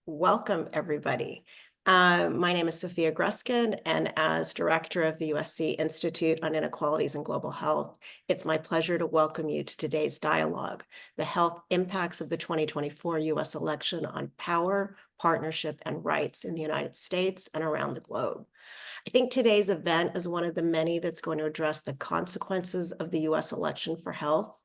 Welcome, everybody. My name is Sophia Gruskin, and as director of the USC Institute on Inequalities and Global Health, it's my pleasure to welcome you to today's dialogue, the health impacts of the 2024 US election on power, partnership, and rights in the United States and around the globe. I think today's event is one of the many that's going to address the consequences of the US election for health,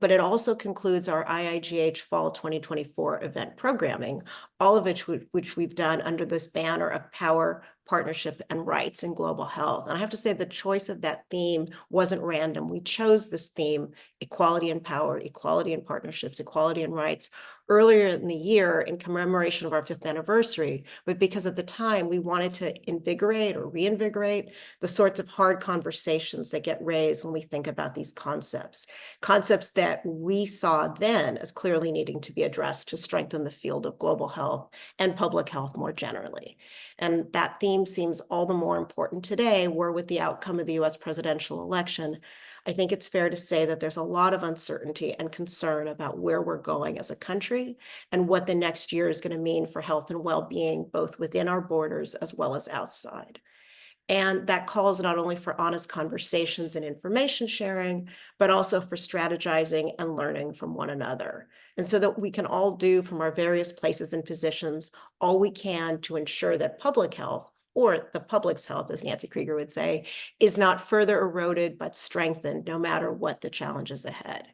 but it also concludes our IIGH Fall 2024 event programming, all of which we've done under this banner of power, partnership, and rights in global health. And I have to say the choice of that theme wasn't random. We chose this theme, equality and power, equality and partnerships, equality and rights, earlier in the year in commemoration of our 5th anniversary, but because at the time we wanted to invigorate or reinvigorate the sorts of hard conversations that get raised when we think about these concepts that we saw then as clearly needing to be addressed to strengthen the field of global health and public health more generally. And that theme seems all the more important today, where with the outcome of the US presidential election, I think it's fair to say that there's a lot of uncertainty and concern about where we're going as a country and what the next year is going to mean for health and well-being, both within our borders as well as outside. And that calls not only for honest conversations and information sharing, but also for strategizing and learning from one another. And so that we can all do from our various places and positions all we can to ensure that public health, or the public's health, as Nancy Krieger would say, is not further eroded, but strengthened no matter what the challenges ahead.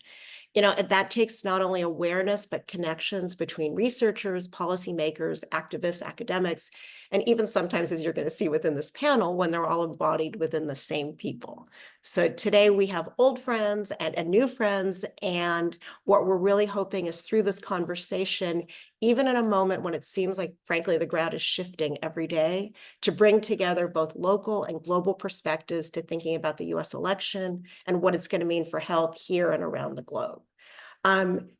That takes not only awareness, but connections between researchers, policymakers, activists, academics, and even sometimes, as you're going to see within this panel, when they're all embodied within the same people. So today we have old friends and new friends, and what we're really hoping is through this conversation, even in a moment when it seems like, frankly, the ground is shifting every day, to bring together both local and global perspectives to thinking about the US election and what it's going to mean for health here and around the globe.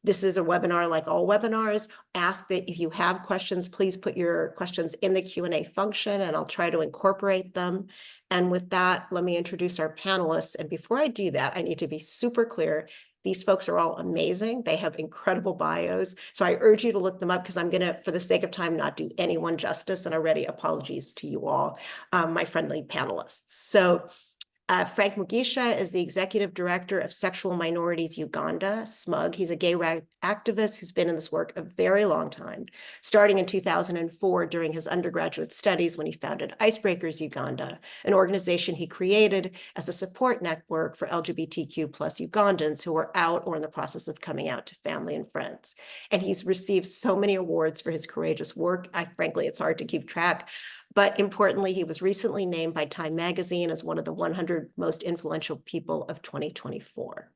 This is a webinar like all webinars. Ask that if you have questions, please put your questions in the Q&A function, and I'll try to incorporate them. And with that, let me introduce our panelists. And before I do that, I need to be super clear. These folks are all amazing. They have incredible bios. So I urge you to look them up, because I'm going to, for the sake of time, not do anyone justice. And already apologies to you all, my friendly panelists. So Frank Mugisha is the Executive Director of Sexual Minorities Uganda, SMUG. He's a gay rights activist who's been in this work a very long time, starting in 2004 during his undergraduate studies when he founded Icebreakers Uganda, an organization he created as a support network for LGBTQ plus Ugandans who were out or in the process of coming out to family and friends. And he's received so many awards for his courageous work. Frankly, it's hard to keep track. But importantly, he was recently named by Time Magazine as one of the 100 most influential people of 2024.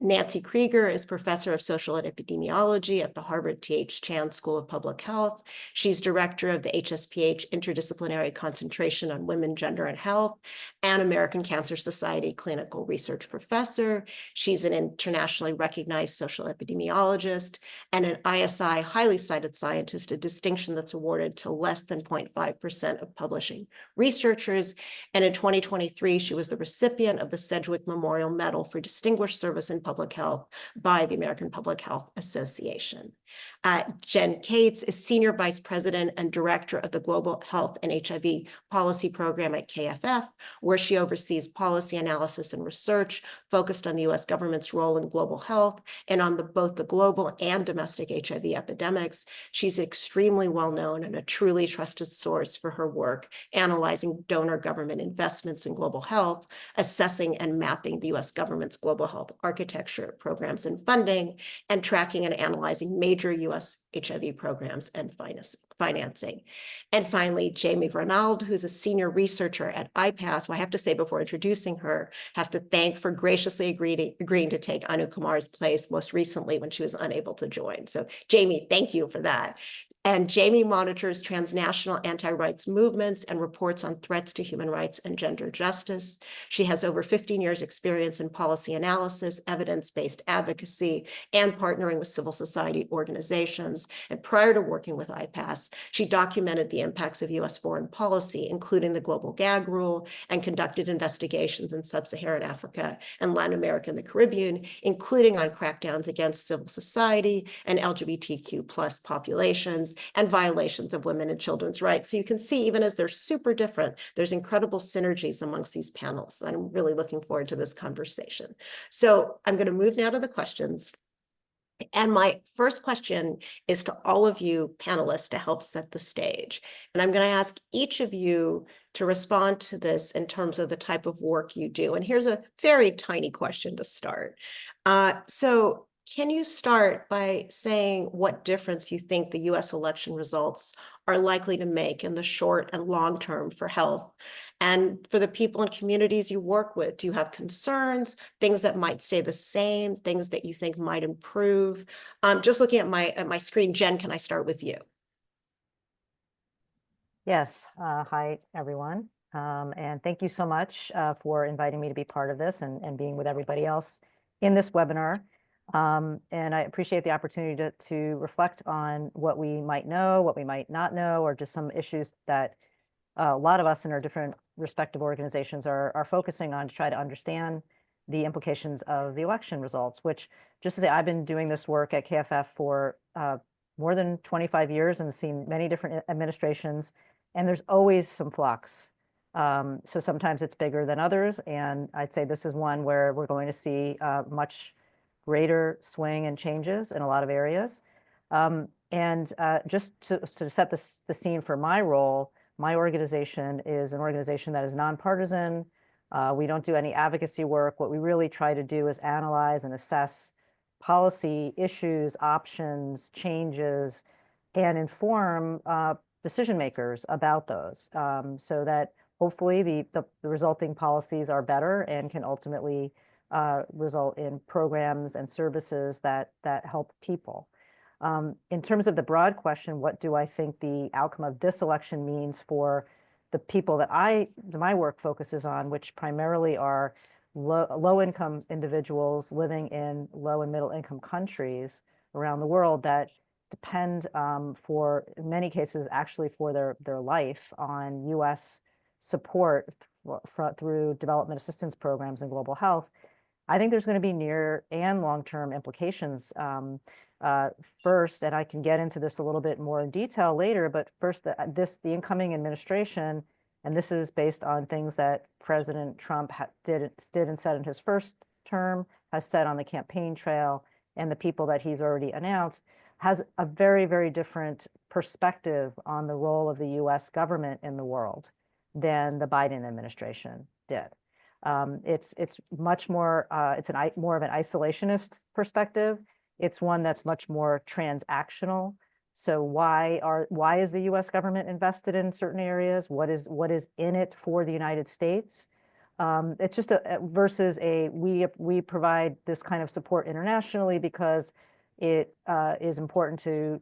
Nancy Krieger is professor of social epidemiology at the Harvard T.H. Chan School of Public Health. She's director of the HSPH Interdisciplinary Concentration on Women, Gender, and Health, and American Cancer Society clinical research professor. She's an internationally recognized social epidemiologist and an ISI highly cited scientist, a distinction that's awarded to less than 0.5% of publishing researchers. And in 2023, she was the recipient of the Sedgwick Memorial Medal for Distinguished Service in Public Health by the American Public Health Association. Jen Cates is Senior Vice President and Director of the Global Health and HIV Policy Program at KFF, where she oversees policy analysis and research focused on the US government's role in global health and on both the global and domestic HIV epidemics. She's extremely well-known and a truly trusted source for her work, analyzing donor government investments in global health, assessing and mapping the US government's global health architecture, programs, and funding, and tracking and analyzing major US HIV programs and financing. And finally, Jamie Vernald, who's a senior researcher at IPAS, who I have to say before introducing her, have to thank for graciously agreeing to take Anu Kumar's place most recently when she was unable to join. So Jamie, thank you for that. And Jamie monitors transnational anti-rights movements and reports on threats to human rights and gender justice. She has over 15 years experience in policy analysis, evidence-based advocacy, and partnering with civil society organizations. And prior to working with IPAS, she documented the impacts of US foreign policy, including the global gag rule, and conducted investigations in sub-Saharan Africa and Latin America and the Caribbean, including on crackdowns against civil society and LGBTQ plus populations, abuses, and violations of women and children's rights. So you can see, even as they're super different, there's incredible synergies amongst these panels. I'm really looking forward to this conversation. So I'm going to move now to the questions. And my first question is to all of you panelists to help set the stage. And I'm going to ask each of you to respond to this in terms of the type of work you do. And here's a very tiny question to start. So can you start by saying what difference you think the US election results are likely to make in the short and long term for health? And for the people and communities you work with, do you have concerns, things that might stay the same, things that you think might improve? Just looking at my screen, Jen, can I start with you? Yes. Hi, everyone. And thank you so much for inviting me to be part of this and being with everybody else in this webinar. And I appreciate the opportunity to reflect on what we might know, what we might not know, or just some issues that a lot of us in our different respective organizations are focusing on to try to understand the implications of the election results, which, just to say, I've been doing this work at KFF for more than 25 years and seen many different administrations, and there's always some flux. So sometimes it's bigger than others, and I'd say this is one where we're going to see much greater swing and changes in a lot of areas. Just to set the scene for my role, my organization is an organization that is nonpartisan. We don't do any advocacy work. What we really try to do is analyze and assess policy issues, options, changes, and inform decision makers about those, so that hopefully the resulting policies are better and can ultimately result in programs and services that help people. In terms of the broad question, what do I think the outcome of this election means for the people that my work focuses on, which primarily are low-income individuals living in low and middle-income countries around the world that depend for, in many cases, actually for their life on U.S. support through development assistance programs and global health. I think there's going to be near and long-term implications. First, and I can get into this a little bit more in detail later, but first, the incoming administration, and this is based on things that President Trump did and said in his first term, has said on the campaign trail, and the people that he's already announced, has a very, very different perspective on the role of the US government in the world than the Biden administration did. It's much more, it's more of an isolationist perspective. It's one that's much more transactional. So why is the US government invested in certain areas? What is in it for the United States? It's just versus we provide this kind of support internationally because it is important to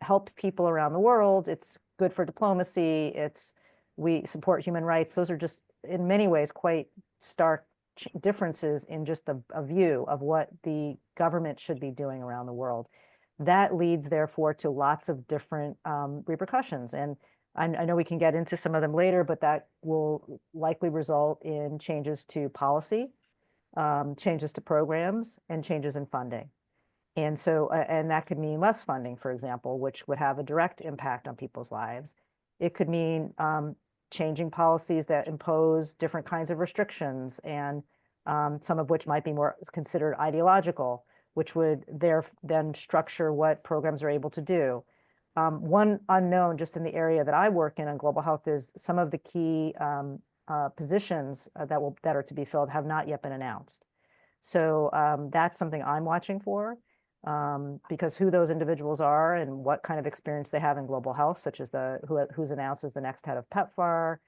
help people around the world. It's good for diplomacy. We support human rights. Those are just in many ways quite stark differences in just a view of what the government should be doing around the world. That leads, therefore, to lots of different repercussions. And I know we can get into some of them later, but that will likely result in changes to policy, changes to programs, and changes in funding. And so, and that could mean less funding, for example, which would have a direct impact on people's lives. It could mean changing policies that impose different kinds of restrictions, and some of which might be more considered ideological, which would then structure what programs are able to do. One unknown just in the area that I work in on global health is some of the key positions that are to be filled have not yet been announced. So that's something I'm watching for, because who those individuals are and what kind of experience they have in global health, such as who's announced as the next head of PEPFAR,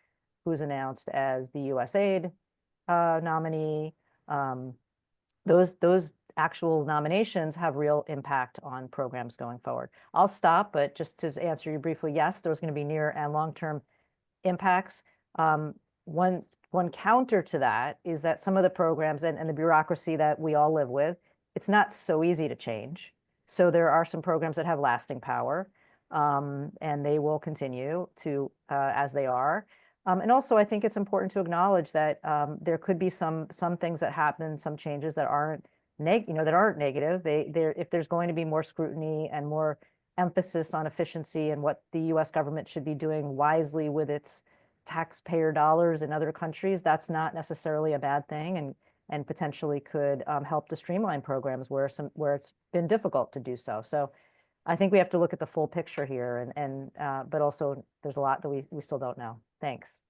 who's announced as the USAID nominee. Those actual nominations have real impact on programs going forward. I'll stop, but just to answer you briefly, yes, there's going to be near and long-term impacts. One counter to that is that some of the programs and the bureaucracy that we all live with, it's not so easy to change. So there are some programs that have lasting power, and they will continue to as they are. And also, I think it's important to acknowledge that there could be some things that happen, some changes that aren't negative. If there's going to be more scrutiny and more emphasis on efficiency and what the US government should be doing wisely with its taxpayer dollars in other countries, that's not necessarily a bad thing, and potentially could help to streamline programs where it's been difficult to do so. So I think we have to look at the full picture here, but also there's a lot that we still don't know. Thanks.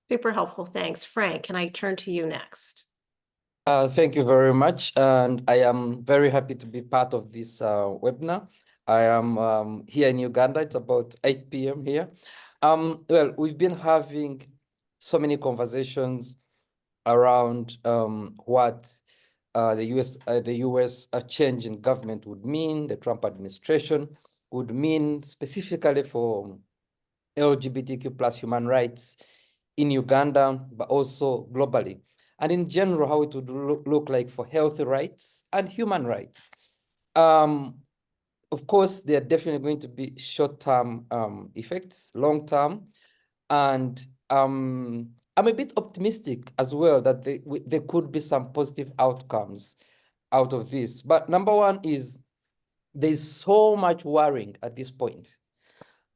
Super helpful. Thanks. Frank, can I turn to you next? Thank you very much. And I am very happy to be part of this webinar. I am here in Uganda. It's about 8 p.m. here. Well, we've been having so many conversations around what the US change in government would mean, the Trump administration would mean specifically for LGBTQ plus human rights in Uganda, but also globally. And in general, how it would look like for healthy rights and human rights. Of course, there are definitely going to be short-term effects, long-term. And I'm a bit optimistic as well that there could be some positive outcomes out of this. But number one is there's so much worrying at this point,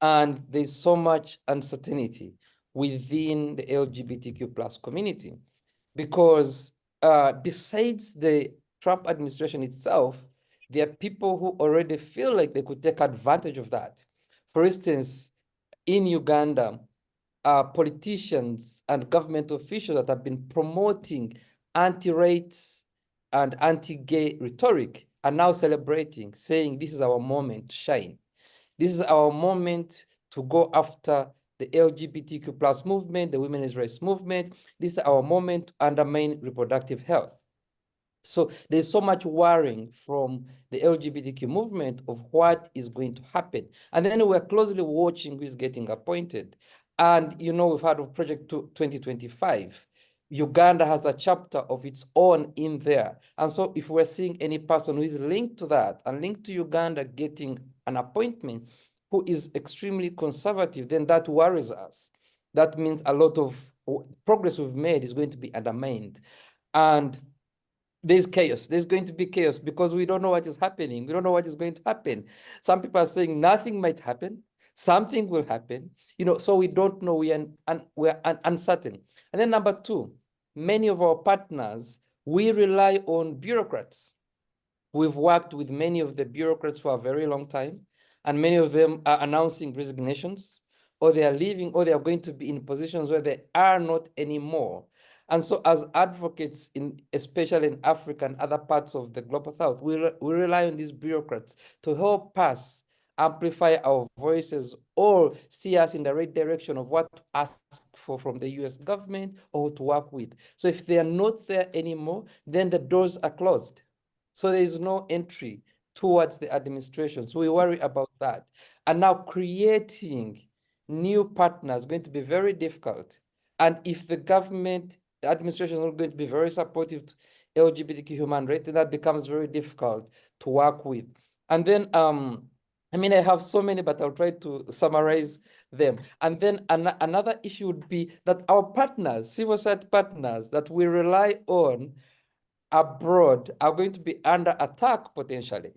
and there's so much uncertainty within the LGBTQ plus community, because besides the Trump administration itself, there are people who already feel like they could take advantage of that. For instance, in Uganda, politicians and government officials that have been promoting anti-rights and anti-gay rhetoric are now celebrating, saying this is our moment to shine. This is our moment to go after the LGBTQ plus movement, the women's rights movement. This is our moment to undermine reproductive health. So there's so much worrying from the LGBTQ movement of what is going to happen. And then we're closely watching who is getting appointed. And we've heard of Project 2025. Uganda has a chapter of its own in there. And so if we're seeing any person who is linked to that and linked to Uganda getting an appointment who is extremely conservative, then that worries us. That means a lot of progress we've made is going to be undermined. And there's chaos. There's going to be chaos because we don't know what is happening. We don't know what is going to happen. Some people are saying nothing might happen. Something will happen. So we don't know. We're uncertain. And then number two, many of our partners, we rely on bureaucrats. We've worked with many of the bureaucrats for a very long time, and many of them are announcing resignations, or they are leaving, or they are going to be in positions where they are not anymore. And so as advocates, especially in Africa and other parts of the global south, we rely on these bureaucrats to help us amplify our voices or steer us in the right direction of what to ask for from the US government or to work with. So if they are not there anymore, then the doors are closed. So there is no entry towards the administration. So we worry about that. And now creating new partners is going to be very difficult. And if the administration is not going to be very supportive to LGBTQ human rights, then that becomes very difficult to work with. And then, I have so many, but I'll try to summarize them. And then another issue would be that our partners, civil society partners that we rely on abroad are going to be under attack potentially,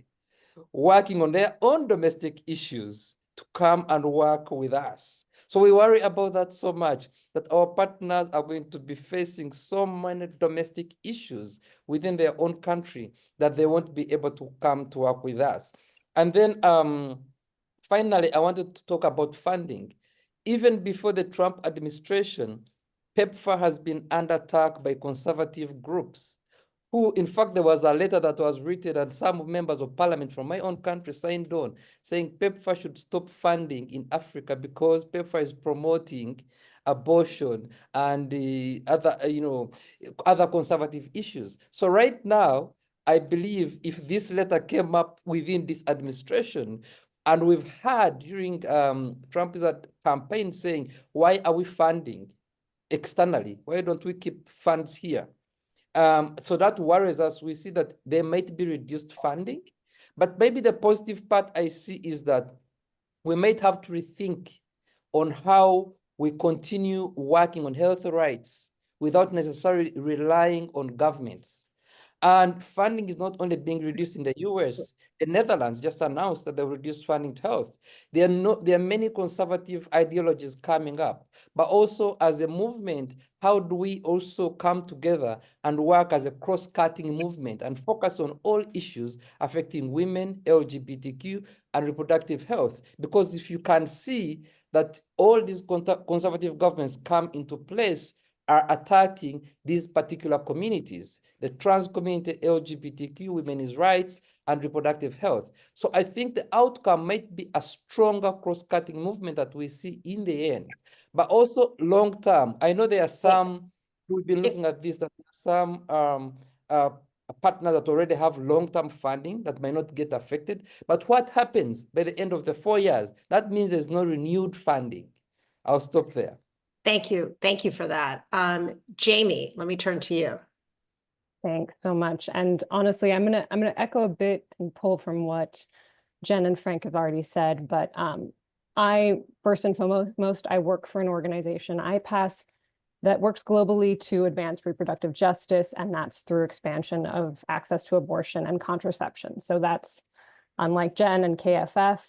working on their own domestic issues to come and work with us. So we worry about that so much, that our partners are going to be facing so many domestic issues within their own country that they won't be able to come to work with us. And then finally, I wanted to talk about funding. Even before the Trump administration, PEPFAR has been under attack by conservative groups who, in fact, there was a letter that was written and some members of parliament from my own country signed on saying PEPFAR should stop funding in Africa because PEPFAR is promoting abortion and other conservative issues. So right now, I believe if this letter came up within this administration, and we've heard during Trump's campaign saying, why are we funding externally? Why don't we keep funds here? So that worries us. We see that there might be reduced funding, but maybe the positive part I see is that we might have to rethink on how we continue working on health rights without necessarily relying on governments. And funding is not only being reduced in the US, the Netherlands just announced that they will reduce funding to health. There are many conservative ideologies coming up, but also as a movement, how do we also come together and work as a cross-cutting movement and focus on all issues affecting women, LGBTQ, and reproductive health? Because if you can see that all these conservative governments come into place are attacking these particular communities, the trans community, LGBTQ, women's rights, and reproductive health. So I think the outcome might be a stronger cross-cutting movement that we see in the end, but also long-term. I know there are some, we've been looking at this, that some partners that already have long-term funding that might not get affected. But what happens by the end of the 4 years? That means there's no renewed funding. I'll stop there. Thank you. Thank you for that. Jamie, let me turn to you. Thanks so much. And honestly, I'm gonna echo a bit and pull from what Jen and Frank have already said, but I first and foremost, I work for an organization, IPAS, that works globally to advance reproductive justice, and that's through expansion of access to abortion and contraception. So that's, unlike Jen and KFF,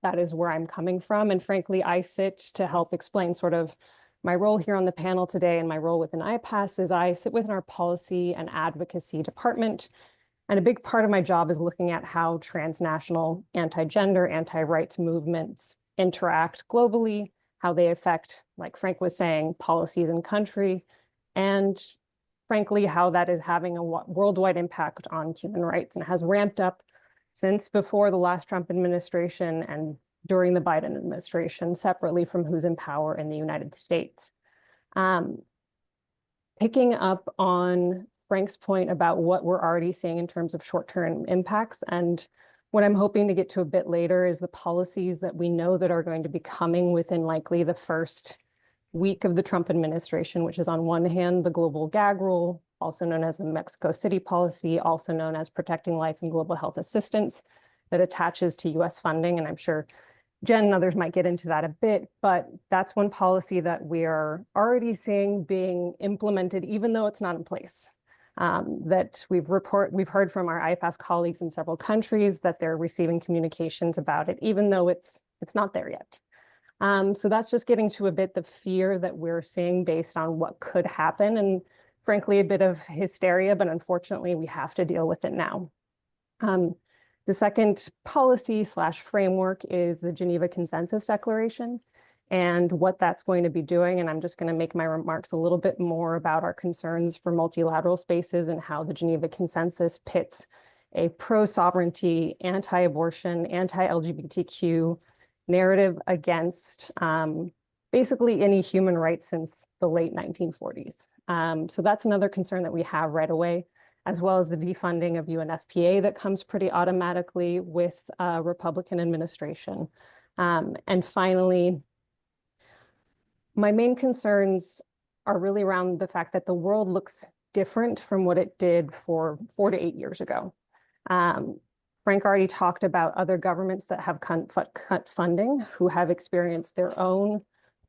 that is where I'm coming from. And frankly, I sit to help explain sort of my role here on the panel today, and my role within IPAS is I sit within our policy and advocacy department. And a big part of my job is looking at how transnational anti-gender, anti-rights movements interact globally, how they affect, like Frank was saying, policies in country, and frankly, how that is having a worldwide impact on human rights and has ramped up since before the last Trump administration and during the Biden administration, separately from who's in power in the United States. Picking up on Frank's point about what we're already seeing in terms of short-term impacts, and what I'm hoping to get to a bit later is the policies that we know that are going to be coming within likely the first week of the Trump administration, which is on one hand, the global gag rule, also known as the Mexico City policy, also known as protecting life and global health assistance, that attaches to US funding. And I'm sure Jen and others might get into that a bit, but that's one policy that we are already seeing being implemented, even though it's not in place. That we've heard from our IPAS colleagues in several countries that they're receiving communications about it, even though it's not there yet. So that's just getting to a bit the fear that we're seeing based on what could happen, and frankly, a bit of hysteria, but unfortunately, we have to deal with it now. The second policy/framework is the Geneva Consensus Declaration and what that's going to be doing. And I'm just going to make my remarks a little bit more about our concerns for multilateral spaces and how the Geneva Consensus pits a pro-sovereignty, anti-abortion, anti-LGBTQ narrative against basically any human rights since the late 1940s. So that's another concern that we have right away, as well as the defunding of UNFPA that comes pretty automatically with a Republican administration. And finally, my main concerns are really around the fact that the world looks different from what it did 4 to 8 years ago. Frank already talked about other governments that have cut funding, who have experienced their own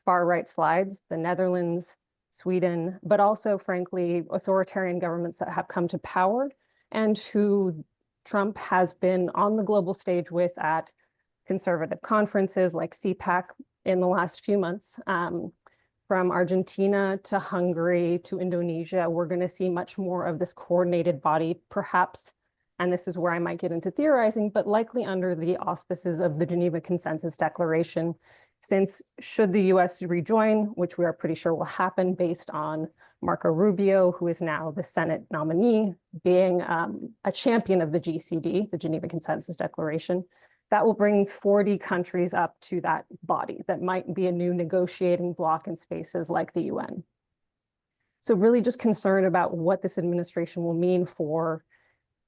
far-right slides, the Netherlands, Sweden, but also, frankly, authoritarian governments that have come to power and who Trump has been on the global stage with at conservative conferences like CPAC in the last few months. From Argentina to Hungary to Indonesia, we're going to see much more of this coordinated body, perhaps, and this is where I might get into theorizing, but likely under the auspices of the Geneva Consensus Declaration, since should the US rejoin, which we are pretty sure will happen based on Marco Rubio, who is now the Senate nominee, being a champion of the GCD, the Geneva Consensus Declaration, that will bring 40 countries up to that body that might be a new negotiating bloc in spaces like the UN. So really just concerned about what this administration will mean for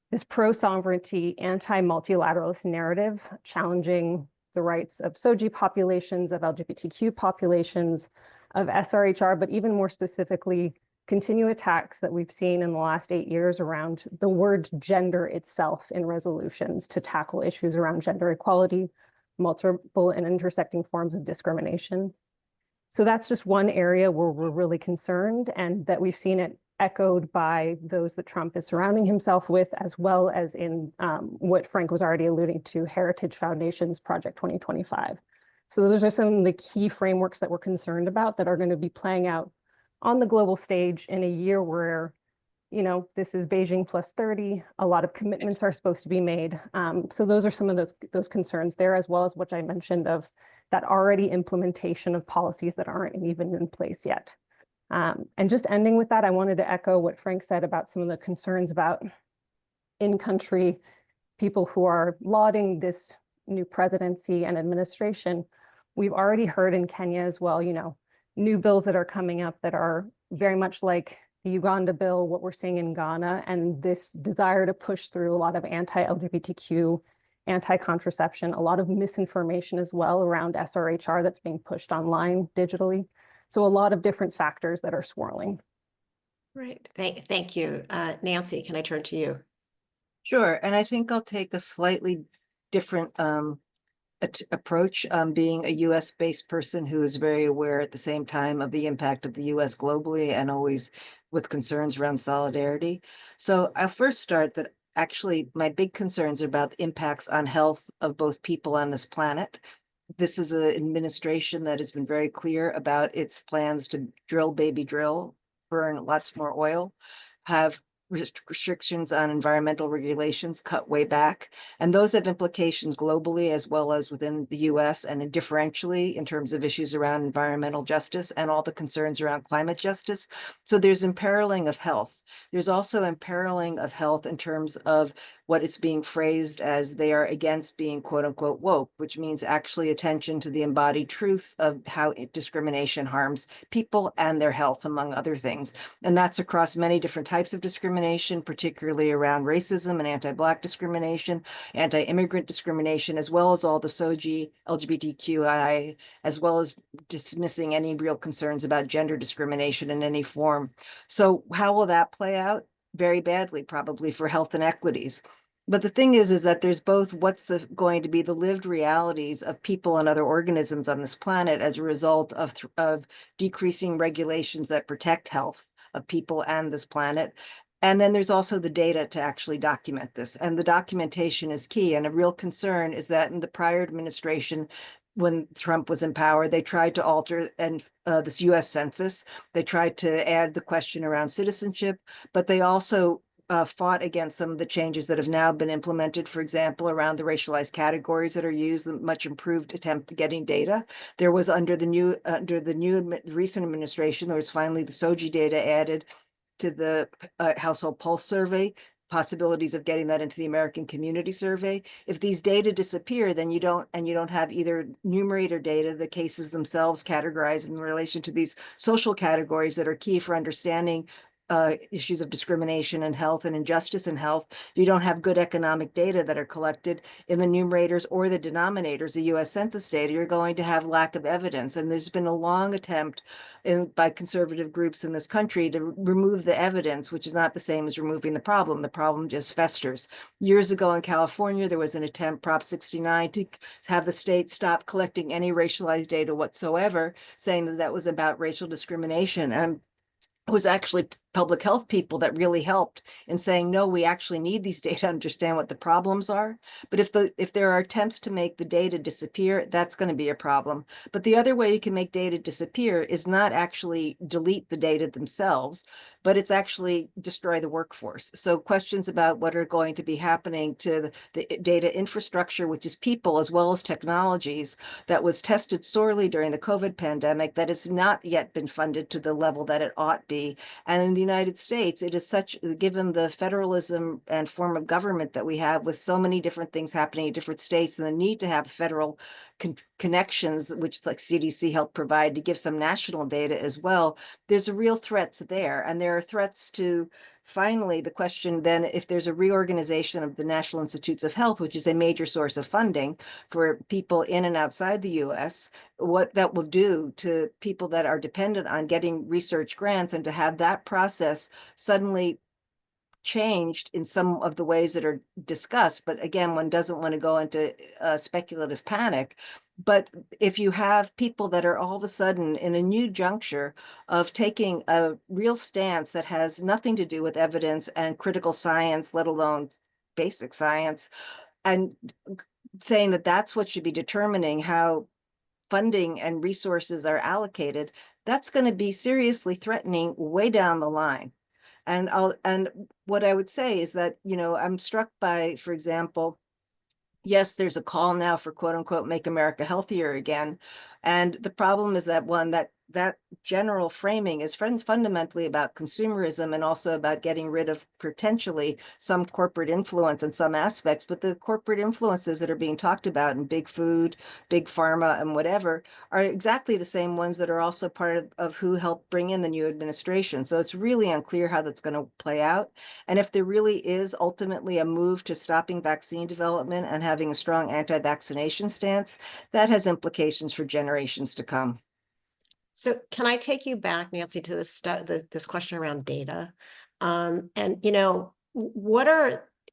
this pro-sovereignty, anti-multilateralist narrative, challenging the rights of SOGI populations, of LGBTQ populations, of SRHR, but even more specifically, continued attacks that we've seen in the last 8 years around the word gender itself in resolutions to tackle issues around gender equality, multiple and intersecting forms of discrimination. So that's just one area where we're really concerned, and that we've seen it echoed by those that Trump is surrounding himself with, as well as in what Frank was already alluding to, Heritage Foundation's Project 2025. So those are some of the key frameworks that we're concerned about that are going to be playing out on the global stage in a year where, you know, this is Beijing plus 30. A lot of commitments are supposed to be made. So those are some of those concerns there, as well as what I mentioned of that already implementation of policies that aren't even in place yet. And just ending with that, I wanted to echo what Frank said about some of the concerns about in-country people who are lauding this new presidency and administration. We've already heard in Kenya as well, you know, new bills that are coming up that are very much like the Uganda bill, what we're seeing in Ghana, and this desire to push through a lot of anti-LGBTQ, anti-contraception, a lot of misinformation as well around SRHR that's being pushed online digitally. So a lot of different factors that are swirling. Right. Thank you. Nancy, can I turn to you? Sure. And I think I'll take a slightly different approach, being a US-based person who is very aware at the same time of the impact of the US globally and always with concerns around solidarity. So I'll first start that actually my big concerns are about the impacts on health of both people on this planet. This is an administration that has been very clear about its plans to drill, baby drill, burn lots more oil, have restrictions on environmental regulations cut way back. And those have implications globally as well as within the US and differentially in terms of issues around environmental justice and all the concerns around climate justice. So there's imperiling of health. There's also imperiling of health in terms of what is being phrased as they are against being quote unquote woke, which means actually attention to the embodied truths of how discrimination harms people and their health, among other things. And that's across many different types of discrimination, particularly around racism and anti-Black discrimination, anti-immigrant discrimination, as well as all the SOGI, LGBTQI, as well as dismissing any real concerns about gender discrimination in any form. So how will that play out? Very badly, probably, for health inequities. But the thing is that there's both what's going to be the lived realities of people and other organisms on this planet as a result of decreasing regulations that protect health of people and this planet. And then there's also the data to actually document this. And the documentation is key. And a real concern is that in the prior administration, when Trump was in power, they tried to alter this US Census. They tried to add the question around citizenship, but they also fought against some of the changes that have now been implemented, for example, around the racialized categories that are used, the much improved attempt at getting data. There was under the recent administration, there was finally the SOGI data added to the Household Pulse Survey, possibilities of getting that into the American Community Survey. If these data disappear, then you don't have either numerator data, the cases themselves categorized in relation to these social categories that are key for understanding issues of discrimination in health and injustice in health. You don't have good economic data that are collected in the numerators or the denominators, the US Census data, you're going to have lack of evidence. And there's been a long attempt by conservative groups in this country to remove the evidence, which is not the same as removing the problem. The problem just festers. Years ago in California, there was an attempt, Prop 69, to have the state stop collecting any racialized data whatsoever, saying that that was about racial discrimination. And it was actually public health people that really helped in saying, no, we actually need these data to understand what the problems are. But if there are attempts to make the data disappear, that's going to be a problem. But the other way you can make data disappear is not actually delete the data themselves, but it's actually destroy the workforce. So questions about what are going to be happening to the data infrastructure, which is people as well as technologies, that was tested sorely during the COVID pandemic, that has not yet been funded to the level that it ought be. And in the United States, it is such, given the federalism and form of government that we have with so many different things happening in different states and the need to have federal connections, which like CDC helped provide to give some national data as well, there's a real threats there. And there are threats to, finally, the question then, if there's a reorganization of the National Institutes of Health, which is a major source of funding for people in and outside the US, what that will do to people that are dependent on getting research grants, and to have that process suddenly changed in some of the ways that are discussed. But again, one doesn't want to go into speculative panic. But if you have people that are all of a sudden in a new juncture of taking a real stance that has nothing to do with evidence and critical science, let alone basic science, and saying that that's what should be determining how funding and resources are allocated, that's going to be seriously threatening way down the line. And what I would say is that, I'm struck by, for example, yes, there's a call now for quote unquote, make America healthier again. And the problem is that that general framing is fundamentally about consumerism and also about getting rid of potentially some corporate influence in some aspects. But the corporate influences that are being talked about in big food, big pharma, and whatever are exactly the same ones that are also part of who helped bring in the new administration. So it's really unclear how that's going to play out. And if there really is ultimately a move to stopping vaccine development and having a strong anti-vaccination stance, that has implications for generations to come. So can I take you back, Nancy, to this question around data? And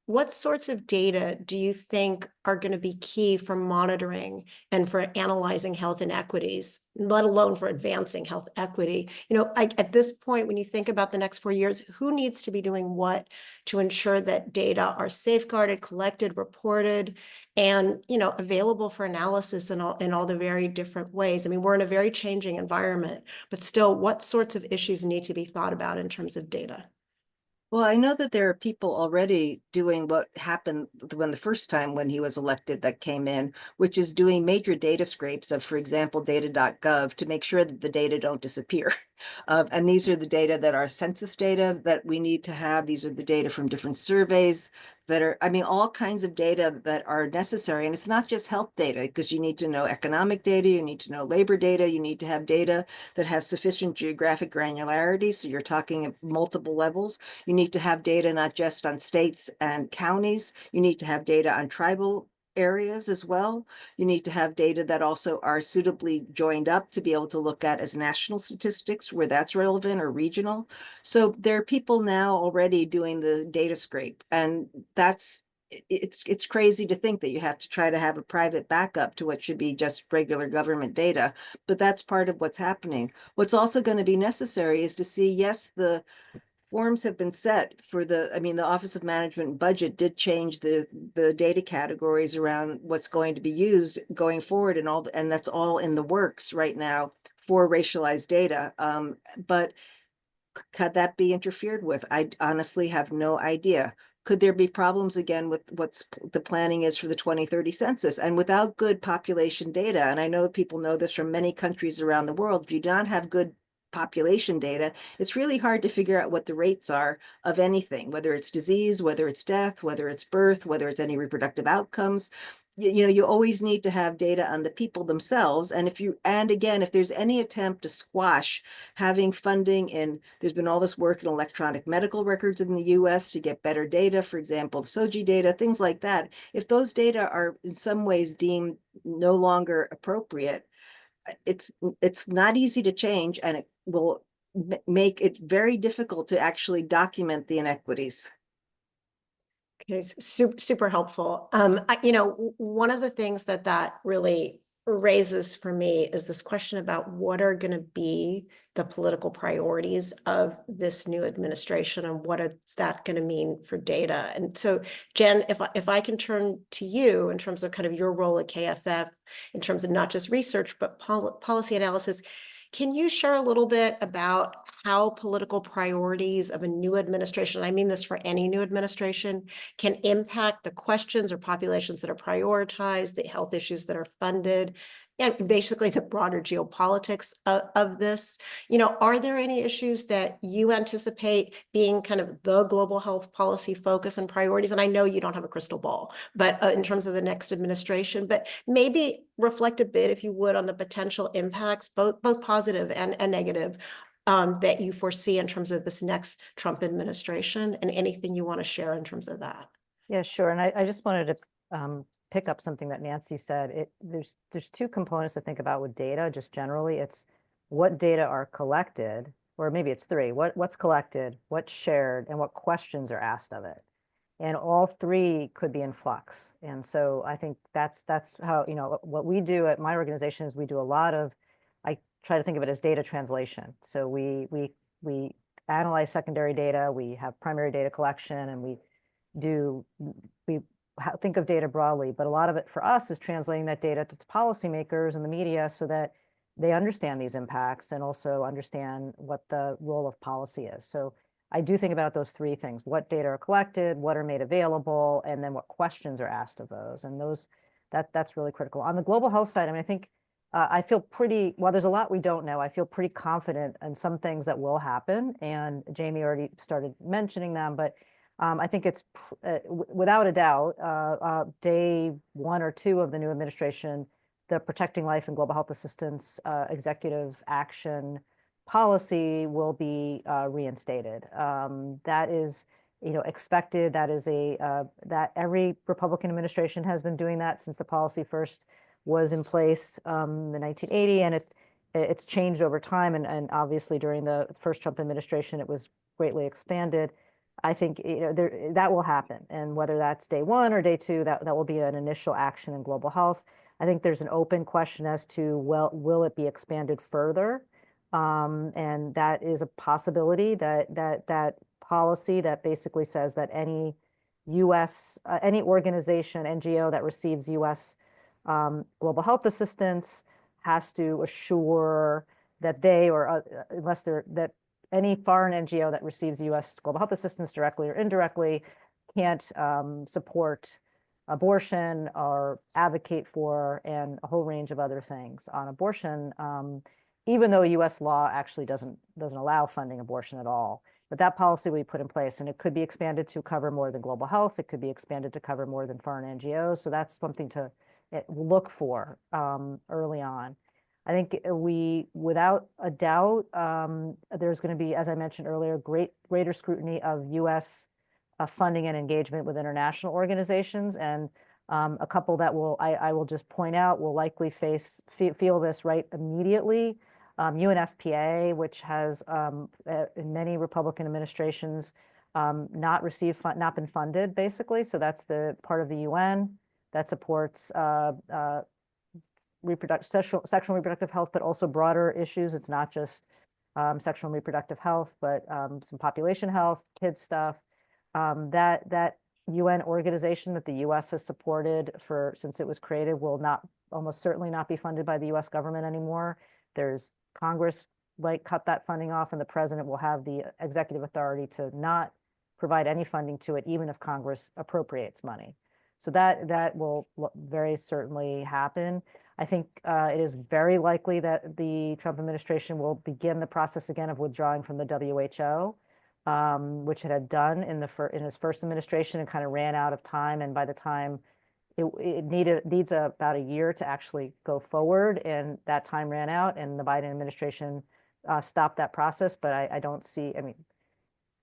what sorts of data do you think are going to be key for monitoring and for analyzing health inequities, let alone for advancing health equity? At this point, when you think about the next 4 years, who needs to be doing what to ensure that data are safeguarded, collected, reported, and available for analysis in all the very different ways? I mean, we're in a very changing environment, but still, what sorts of issues need to be thought about in terms of data? Well, I know that there are people already doing what happened when the first time when he was elected that came in, which is doing major data scrapes of, for example, data.gov to make sure that the data don't disappear. And these are the data that are census data that we need to have. These are the data from different surveys that are, I mean, all kinds of data that are necessary. And it's not just health data, because you need to know economic data, you need to know labor data, you need to have data that has sufficient geographic granularity. So you're talking at multiple levels. You need to have data not just on states and counties. You need to have data on tribal areas as well. You need to have data that also are suitably joined up to be able to look at as national statistics where that's relevant, or regional. So there are people now already doing the data scrape, and it's crazy to think that you have to try to have a private backup to what should be just regular government data, but that's part of what's happening. What's also going to be necessary is to see, yes, the forms have been set for the Office of Management and Budget did change the data categories around what's going to be used going forward, and that's all in the works right now for racialized data. But could that be interfered with? I honestly have no idea. Could there be problems again with what's the planning is for the 2030 census? And without good population data, and I know people know this from many countries around the world, if you don't have good population data, it's really hard to figure out what the rates are of anything, whether it's disease, whether it's death, whether it's birth, whether it's any reproductive outcomes. You always need to have data on the people themselves. And if there's any attempt to squash having funding there's been all this work in electronic medical records in the US to get better data, for example, SOGI data, things like that. If those data are in some ways deemed no longer appropriate, it's not easy to change, and it will make it very difficult to actually document the inequities. Okay, super helpful. One of the things that really raises for me is this question about what are going to be the political priorities of this new administration, and what is that going to mean for data. And so, Jen, if I can turn to you in terms of kind of your role at KFF, in terms of not just research, but policy analysis, can you share a little bit about how political priorities of a new administration, and I mean this for any new administration, can impact the questions or populations that are prioritized, the health issues that are funded, and basically the broader geopolitics of this? Are there any issues that you anticipate being kind of the global health policy focus and priorities? And I know you don't have a crystal ball, but in terms of the next administration, but maybe reflect a bit, if you would, on the potential impacts, both positive and negative, that you foresee in terms of this next Trump administration, and anything you want to share in terms of that. Yeah, sure. And I just wanted to pick up something that Nancy said. There's two components to think about with data, just generally. It's what data are collected, or maybe it's three. What's collected, what's shared, and what questions are asked of it. And all three could be in flux. And so I think that's how, what we do at my organization is we do a lot of, I try to think of it as data translation. So we analyze secondary data, we have primary data collection, and we think of data broadly, but a lot of it for us is translating that data to policymakers and the media so that they understand these impacts and also understand what the role of policy is. So I do think about those three things: what data are collected, what are made available, and then what questions are asked of those. And that's really critical. On the global health side, I mean, I think I feel pretty, while there's a lot we don't know, I feel pretty confident in some things that will happen. And Jamie already started mentioning them, but I think it's without a doubt, day 1 or 2 of the new administration, the Protecting Life and Global Health Assistance executive action policy will be reinstated. That is, expected. That is that every Republican administration has been doing that since the policy first was in place in 1980, and it's changed over time. And obviously during the first Trump administration, it was greatly expanded. I think that will happen, and whether that's day 1 or day 2, that will be an initial action in global health. I think there's an open question as to, well, will it be expanded further? And that is a possibility, that policy that basically says that any U.S. Any organization, NGO that receives U.S. Global health assistance has to assure that they, or unless they're, that any foreign NGO that receives U.S. global health assistance directly or indirectly can't support abortion or advocate for, and a whole range of other things on abortion, even though U.S. law actually doesn't allow funding abortion at all. But that policy we put in place, and it could be expanded to cover more than global health. It could be expanded to cover more than foreign NGOs. So that's something to look for early on. I think without a doubt, there's going to be, as I mentioned earlier, greater scrutiny of U.S. Funding and engagement with international organizations, and a couple that I will just point out will likely feel this right immediately. UNFPA, which has in many Republican administrations not been funded, basically. So that's the part of the UN that supports sexual and reproductive health, but also broader issues. It's not just sexual and reproductive health, but some population health, kids stuff. That UN organization that the U.S. has supported since it was created will almost certainly not be funded by the U.S. government anymore. There's Congress cut that funding off, and the president will have the executive authority to not provide any funding to it, even if Congress appropriates money. So that will very certainly happen. I think it is very likely that the Trump administration will begin the process again of withdrawing from the WHO, which it had done in his first administration and kind of ran out of time. And by the time it needs about a year to actually go forward, and that time ran out, and the Biden administration stopped that process. But I don't see, I mean,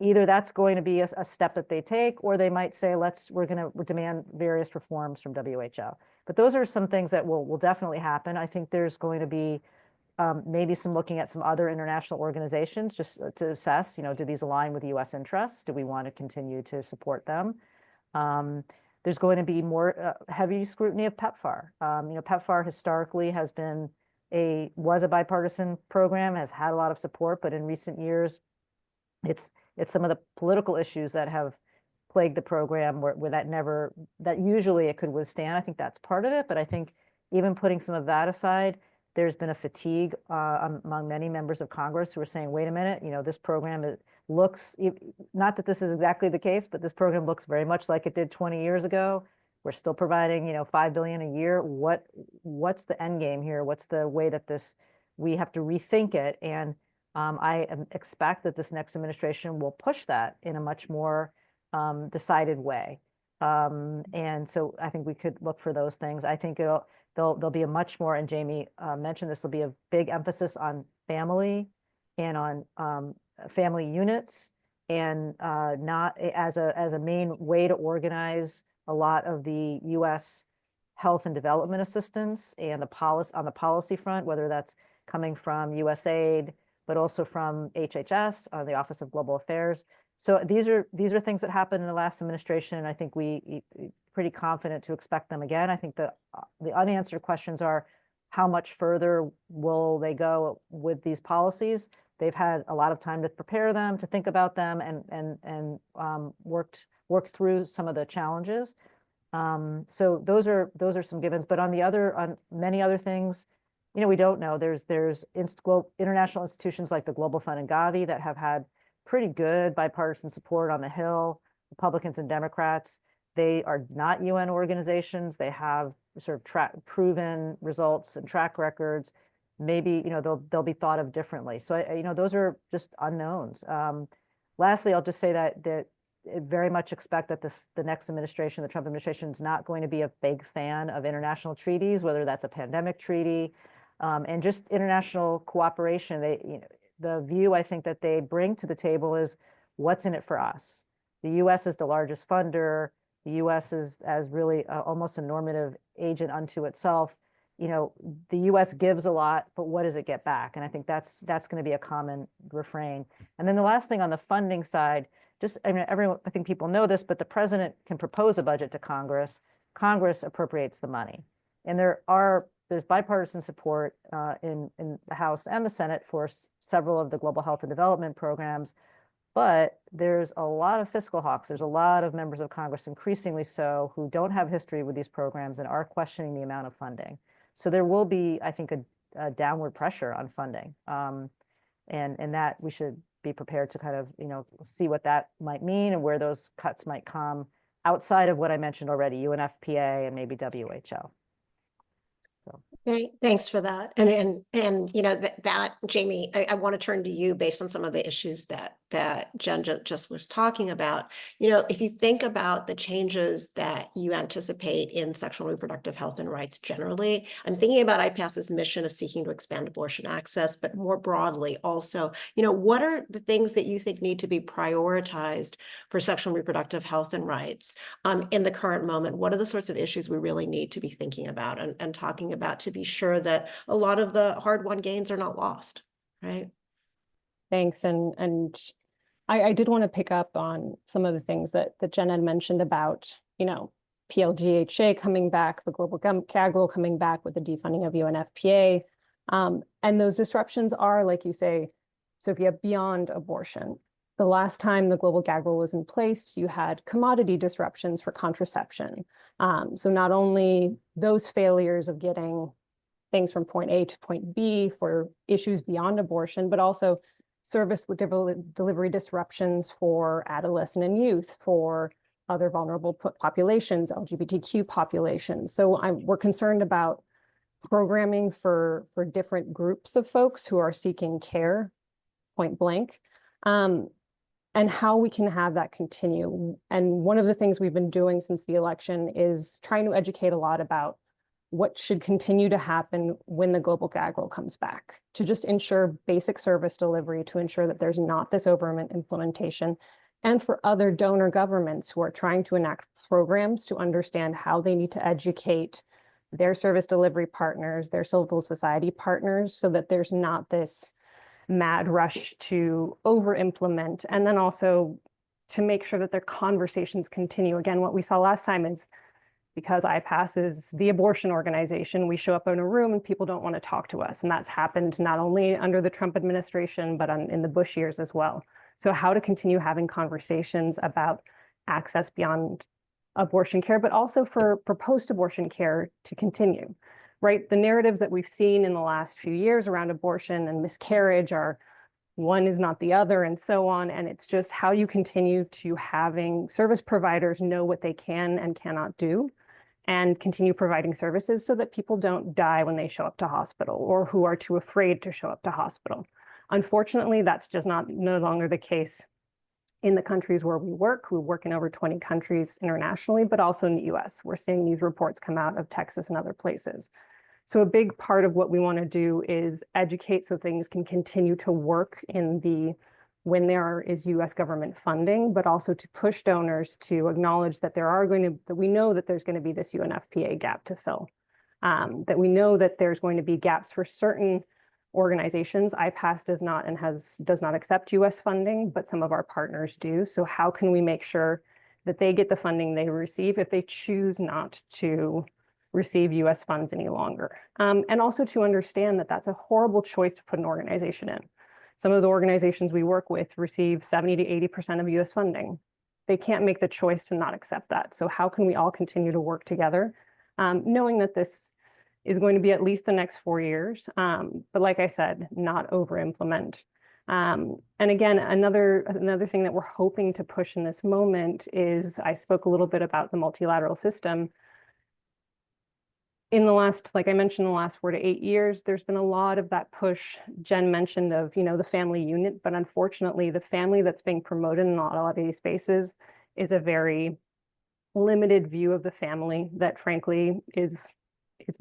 either that's going to be a step that they take, or they might say, we're going to demand various reforms from WHO. But those are some things that will definitely happen. I think there's going to be maybe some looking at some other international organizations just to assess, do these align with U.S. interests? Do we want to continue to support them? There's going to be more heavy scrutiny of PEPFAR. PEPFAR historically was a bipartisan program, has had a lot of support, but in recent years, it's some of the political issues that have plagued the program where that usually it could withstand. I think that's part of it, but I think even putting some of that aside, there's been a fatigue among many members of Congress who are saying, wait a minute, this program looks, not that this is exactly the case, but this program looks very much like it did 20 years ago. We're still providing, $5 billion a year. What's the end game here? What's the way that we have to rethink it? And I expect that this next administration will push that in a much more decided way. And so I think we could look for those things. I think there'll be a much more, and Jamie mentioned this, will be a big emphasis on family and on family units, and not as a main way to organize a lot of the U.S. health and development assistance and on the policy front, whether that's coming from USAID, but also from HHS, the Office of Global Affairs. So these are things that happened in the last administration, and I think we pretty confident to expect them again. I think the unanswered questions are, how much further will they go with these policies? They've had a lot of time to prepare them, to think about them, and worked through some of the challenges. So those are some givens. But on many other things, we don't know. There's international institutions like the Global Fund and Gavi that have had pretty good bipartisan support on the Hill, Republicans and Democrats. They are not UN organizations. They have sort of proven results and track records. Maybe, they'll be thought of differently. So, those are just unknowns. Lastly, I'll just say that I very much expect that the next administration, the Trump administration, is not going to be a big fan of international treaties, whether that's a pandemic treaty, and just international cooperation. The view I think that they bring to the table is, what's in it for us? The U.S. is the largest funder. The U.S. is as really almost a normative agent unto itself. The U.S. gives a lot, but what does it get back? And I think that's going to be a common refrain. And then the last thing on the funding side, I think people know this, but the president can propose a budget to Congress. Congress appropriates the money, and there's bipartisan support in the House and the Senate for several of the global health and development programs. But there's a lot of fiscal hawks. There's a lot of members of Congress, increasingly so, who don't have history with these programs and are questioning the amount of funding. So there will be, I think, a downward pressure on funding, and that we should be prepared to kind of, see what that might mean and where those cuts might come outside of what I mentioned already, UNFPA and maybe WHO. So. Thanks for that. And that Jamie, I want to turn to you based on some of the issues that Jen just was talking about. If you think about the changes that you anticipate in sexual and reproductive health and rights generally, I'm thinking about IPASS's mission of seeking to expand abortion access, but more broadly also, what are the things that you think need to be prioritized for sexual and reproductive health and rights in the current moment? What are the sorts of issues we really need to be thinking about and talking about to be sure that a lot of the hard-won gains are not lost, right? Thanks. And I did want to pick up on some of the things that Jen had mentioned about, PLGHA coming back, the global gag rule coming back with the defunding of UNFPA. And those disruptions are, like you say, Sophia, beyond abortion. The last time the global gag rule was in place, you had commodity disruptions for contraception. So not only those failures of getting things from point A to point B for issues beyond abortion, but also service delivery disruptions for adolescent and youth, for other vulnerable populations, LGBTQ populations. So we're concerned about programming for different groups of folks who are seeking care, point blank, and how we can have that continue. And one of the things we've been doing since the election is trying to educate a lot about what should continue to happen when the global gag rule comes back, to just ensure basic service delivery, to ensure that there's not this over-implementation, and for other donor governments who are trying to enact programs to understand how they need to educate their service delivery partners, their civil society partners, so that there's not this mad rush to over-implement, and then also to make sure that their conversations continue. Again, what we saw last time is, because IPASS is the abortion organization, we show up in a room and people don't want to talk to us. And that's happened not only under the Trump administration, but in the Bush years as well. So how to continue having conversations about access beyond abortion care, but also for post-abortion care to continue, right? The narratives that we've seen in the last few years around abortion and miscarriage are one is not the other, and so on. And it's just how you continue to having service providers know what they can and cannot do, and continue providing services so that people don't die when they show up to hospital, or who are too afraid to show up to hospital. Unfortunately, that's just no longer the case in the countries where we work. We work in over 20 countries internationally, but also in the US. We're seeing these reports come out of Texas and other places. So a big part of what we want to do is educate so things can continue to work when there is US government funding, but also to push donors to acknowledge that that we know that there's going to be this UNFPA gap to fill, that we know that there's going to be gaps for certain organizations. IPAS does not and does not accept US funding, but some of our partners do. So how can we make sure that they get the funding they receive if they choose not to receive US funds any longer? And also to understand that that's a horrible choice to put an organization in. Some of the organizations we work with receive 70 to 80% of US funding. They can't make the choice to not accept that. So how can we all continue to work together, knowing that this is going to be at least the next 4 years, but like I said, not over-implement. And again, another thing that we're hoping to push in this moment is, I spoke a little bit about the multilateral system. In the last, like I mentioned, the last 4 to 8 years, there's been a lot of that push Jen mentioned of, the family unit, but unfortunately, the family that's being promoted in a lot of these spaces is a very limited view of the family that frankly is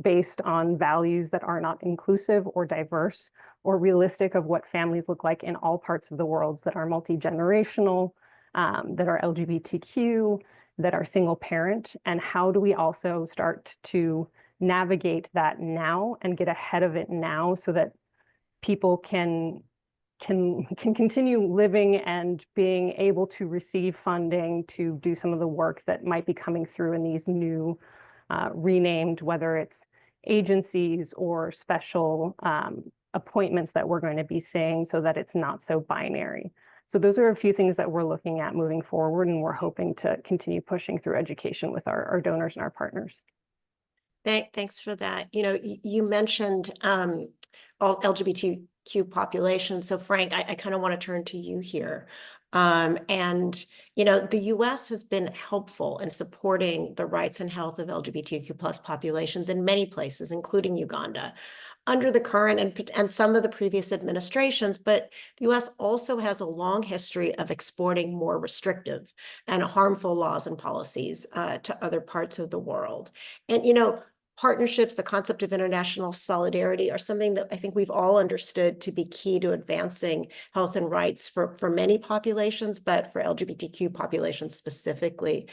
based on values that are not inclusive or diverse or realistic of what families look like in all parts of the world that are multi-generational, that are LGBTQ, that are single parent. And how do we also start to navigate that now and get ahead of it now so that people can continue living and being able to receive funding to do some of the work that might be coming through in these new renamed, whether it's agencies or special appointments that we're going to be seeing, so that it's not so binary. So those are a few things that we're looking at moving forward, and we're hoping to continue pushing through education with our donors and our partners. Thanks for that. You mentioned all LGBTQ populations. So Frank, I kind of want to turn to you here. The US has been helpful in supporting the rights and health of LGBTQ plus populations in many places, including Uganda, under the current and some of the previous administrations. But the US also has a long history of exporting more restrictive and harmful laws and policies to other parts of the world. And, partnerships, the concept of international solidarity, are something that I think we've all understood to be key to advancing health and rights for many populations, but for LGBTQ populations specifically.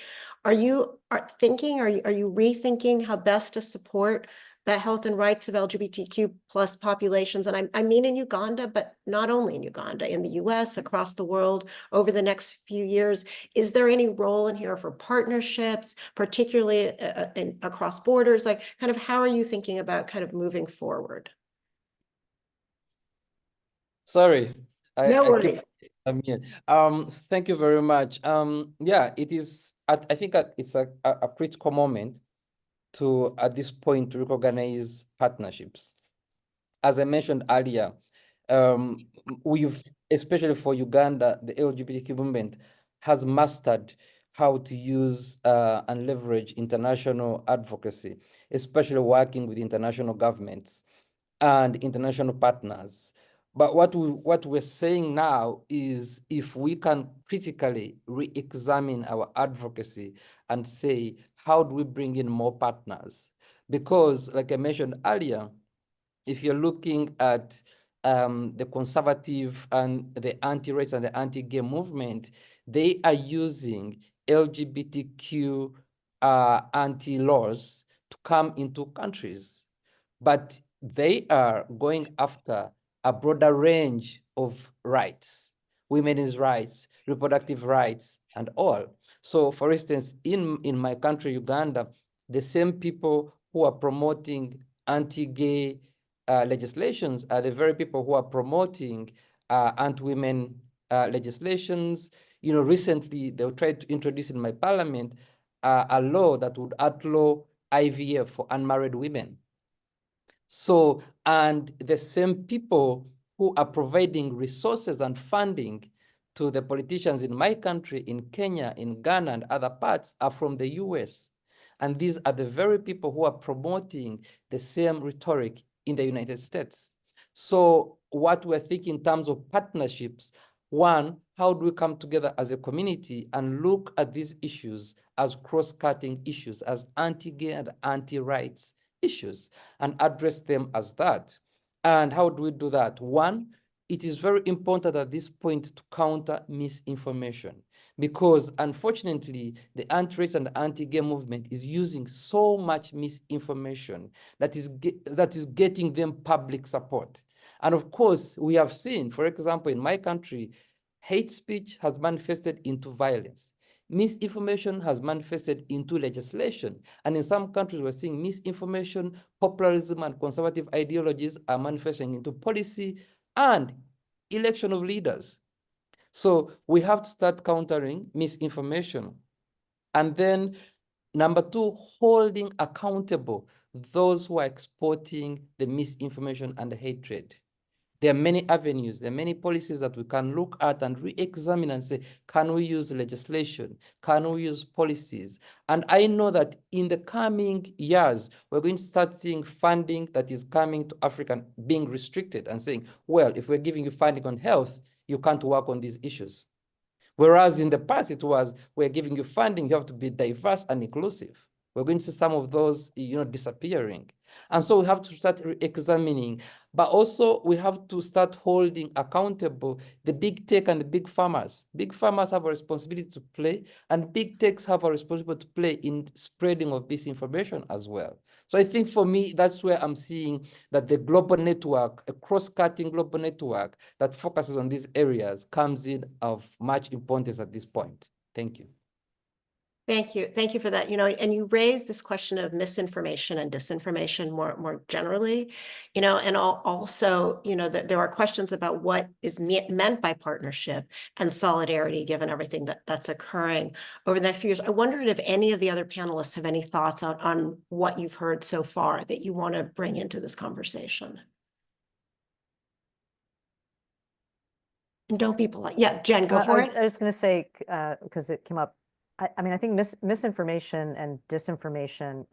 Are you rethinking how best to support the health and rights of LGBTQ plus populations? And I mean in Uganda, but not only in Uganda, in the US, across the world, over the next few years. Is there any role in here for partnerships, particularly across borders? Like, kind of, how are you thinking about kind of moving forward? Sorry, No I keep worries. I'm here. Thank you very much. Yeah, it is. I think it's a critical moment to, at this point, to recognize partnerships. As I mentioned earlier, we've, especially for Uganda, the LGBTQ movement has mastered how to use and leverage international advocacy, especially working with international governments and international partners. But what we're saying now is, if we can critically re-examine our advocacy and say, how do we bring in more partners? Because, like I mentioned earlier, if you're looking at the conservative and the anti-race and the anti-gay movement, they are using LGBTQ anti-laws to come into countries. But they are going after a broader range of rights, women's rights, reproductive rights, and all. So, for instance, in my country, Uganda, the same people who are promoting anti-gay legislations are the very people who are promoting anti-women legislations. Recently they tried to introduce in my parliament a law that would outlaw IVF for unmarried women. So, and the same people who are providing resources and funding to the politicians in my country, in Kenya, in Ghana, and other parts are from the US. And these are the very people who are promoting the same rhetoric in the United States. So what we're thinking in terms of partnerships, one, how do we come together as a community and look at these issues as cross-cutting issues, as anti-gay and anti-rights issues, and address them as that? And how do we do that? One, it is very important at this point to counter misinformation, because unfortunately, the anti-race and anti-gay movement is using so much misinformation that is getting them public support. And of course, we have seen, for example, in my country, hate speech has manifested into violence. Misinformation has manifested into legislation. And in some countries, we're seeing misinformation, populism, and conservative ideologies are manifesting into policy and election of leaders. So we have to start countering misinformation. And then number two, holding accountable those who are exporting the misinformation and the hatred. There are many avenues, there are many policies that we can look at and re-examine and say, can we use legislation? Can we use policies? And I know that in the coming years, we're going to start seeing funding that is coming to Africa being restricted and saying, well, if we're giving you funding on health, you can't work on these issues. Whereas in the past, it was, we're giving you funding, you have to be diverse and inclusive. We're going to see some of those, disappearing. And so we have to start examining, but also we have to start holding accountable the big tech and the big farmers. Big farmers have a responsibility to play, and big techs have a responsibility to play in spreading of this information as well. So I think for me, that's where I'm seeing that the global network, a cross-cutting global network that focuses on these areas comes in of much importance at this point. Thank you. Thank you. Thank you for that. And you raised this question of misinformation and disinformation more generally, and also, that there are questions about what is meant by partnership and solidarity, given everything that's occurring over the next few years. I wondered if any of the other panelists have any thoughts on what you've heard so far that you want to bring into this conversation. And don't be polite. Yeah, Jen, go for it. I was going to say, because it came up, I mean, I think misinformation and disinformation,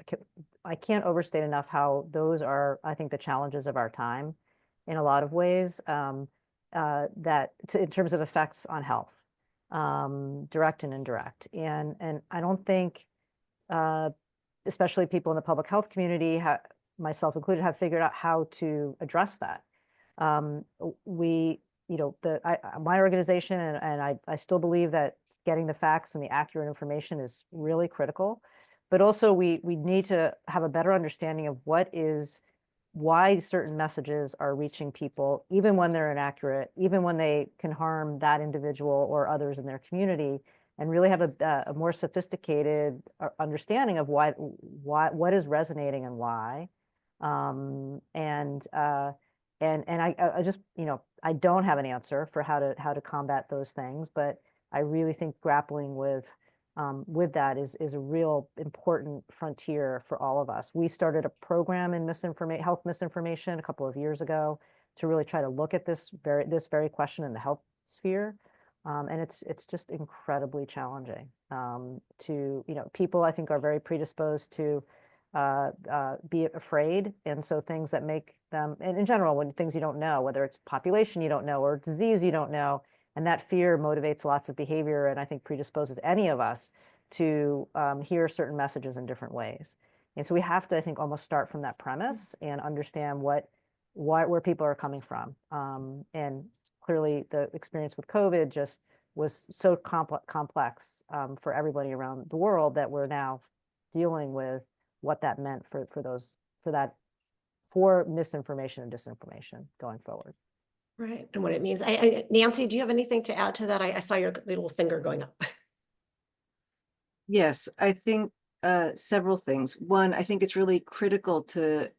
I can't overstate enough how those are, I think, the challenges of our time in a lot of ways, in terms of effects on health, direct and indirect. And I don't think, especially people in the public health community, myself included, have figured out how to address that. My organization, and I still believe that getting the facts and the accurate information is really critical, but also we need to have a better understanding of why certain messages are reaching people, even when they're inaccurate, even when they can harm that individual or others in their community, and really have a more sophisticated understanding of what is resonating and why. I just, I don't have an answer for how to combat those things, but I really think grappling with that is a real important frontier for all of us. We started a program in health misinformation a couple of years ago to really try to look at this very question in the health sphere. And it's just incredibly challenging people, I think, are very predisposed to be afraid. And so things that make them, and in general, when things you don't know, whether it's population you don't know or disease you don't know, and that fear motivates lots of behavior, and I think predisposes any of us to hear certain messages in different ways. And so we have to, I think, almost start from that premise and understand where people are coming from. And clearly the experience with COVID just was so complex for everybody around the world that we're now dealing with what that meant for misinformation and disinformation going forward. Right, and what it means. Nancy, do you have anything to add to that? I saw your little finger going up. Yes, I think several things. One, I think it's really critical to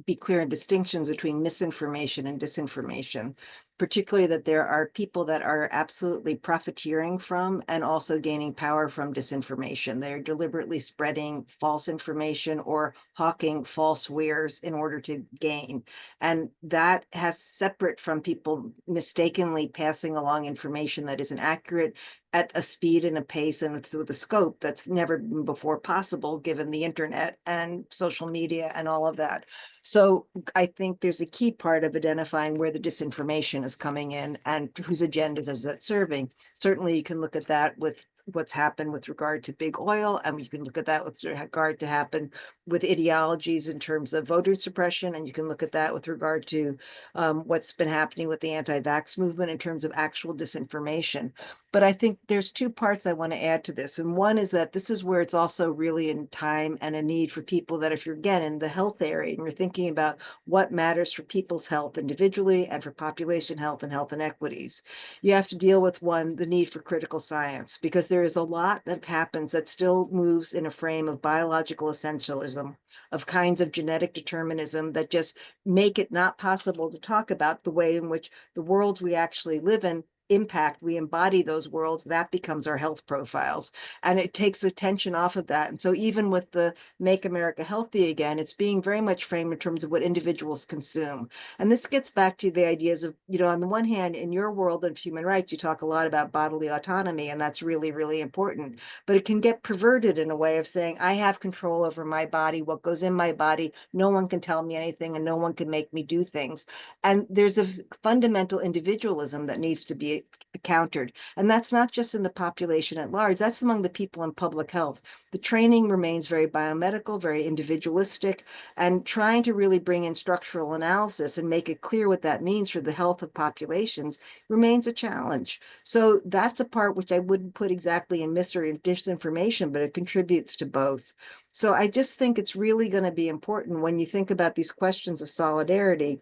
be clear in distinctions between misinformation and disinformation, particularly that there are people that are absolutely profiteering from and also gaining power from disinformation. They're deliberately spreading false information or hawking false wares in order to gain. And that has separate from people mistakenly passing along information that isn't accurate at a speed and a pace and with a scope that's never been before possible, given the internet and social media and all of that. So I think there's a key part of identifying where the disinformation is coming in and whose agendas is that serving. Certainly you can look at that with what's happened with regard to big oil, and you can look at that with regard to happen with ideologies in terms of voter suppression, and you can look at that with regard to what's been happening with the anti-vax movement in terms of actual disinformation. But I think there's two parts I want to add to this. And one is that this is where it's also really in time and a need for people that if you're, again, in the health area and you're thinking about what matters for people's health individually and for population health and health inequities, you have to deal with one, the need for critical science, because there is a lot that happens that still moves in a frame of biological essentialism, of kinds of genetic determinism that just make it not possible to talk about the way in which the worlds we actually live in impact, we embody those worlds, that becomes our health profiles. And it takes attention off of that. And so even with the Make America Healthy Again, it's being very much framed in terms of what individuals consume. And this gets back to the ideas of, on the one hand, in your world of human rights, you talk a lot about bodily autonomy, and that's really, really important. But it can get perverted in a way of saying, I have control over my body, what goes in my body, no one can tell me anything, and no one can make me do things. And there's a fundamental individualism that needs to be countered. And that's not just in the population at large, that's among the people in public health. The training remains very biomedical, very individualistic, and trying to really bring in structural analysis and make it clear what that means for the health of populations remains a challenge. So that's a part which I wouldn't put exactly in mis or disinformation, but it contributes to both. So I just think it's really going to be important when you think about these questions of solidarity,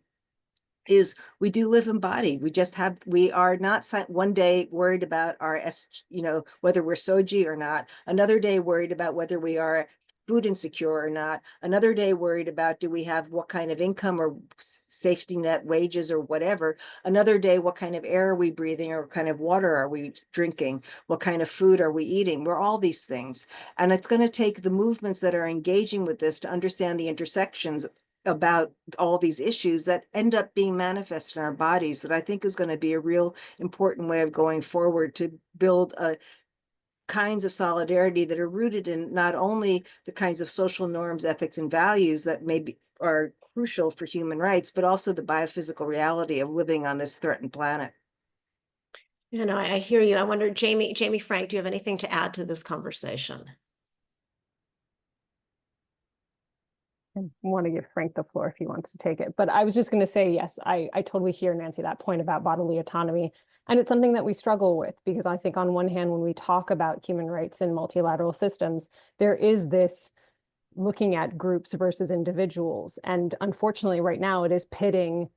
is we do live embodied. We are not one day worried about our, whether we're SOGI or not, another day worried about whether we are food insecure or not, another day worried about do we have what kind of income or safety net wages or whatever, another day what kind of air are we breathing or what kind of water are we drinking, what kind of food are we eating. We're all these things. And it's going to take the movements that are engaging with this to understand the intersections about all these issues that end up being manifest in our bodies, that I think is going to be a real important way of going forward to build kinds of solidarity that are rooted in not only the kinds of social norms, ethics, and values that maybe are crucial for human rights, but also the biophysical reality of living on this threatened planet. I hear you. I wonder, Jamie Frank, do you have anything to add to this conversation? I want to give Frank the floor if he wants to take it. But I was just going to say, yes, I totally hear, Nancy, that point about bodily autonomy. And it's something that we struggle with, because I think on one hand, when we talk about human rights in multilateral systems, there is this looking at groups versus individuals. And unfortunately, right now, it is pitting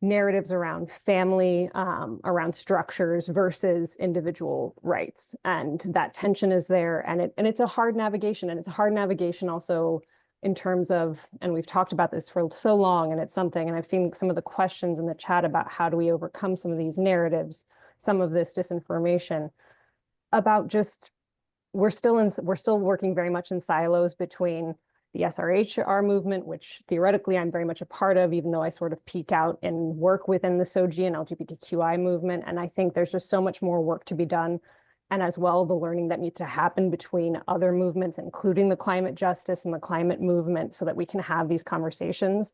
narratives around family, around structures versus individual rights. And that tension is there. And it's a hard navigation. And it's a hard navigation also in terms of, and we've talked about this for so long, and it's something, and I've seen some of the questions in the chat about how do we overcome some of these narratives, some of this disinformation about just, we're still working very much in silos between the SRHR movement, which theoretically I'm very much a part of, even though I sort of peek out and work within the SOGI and LGBTQI movement. And I think there's just so much more work to be done. And as well, the learning that needs to happen between other movements, including the climate justice and the climate movement, so that we can have these conversations.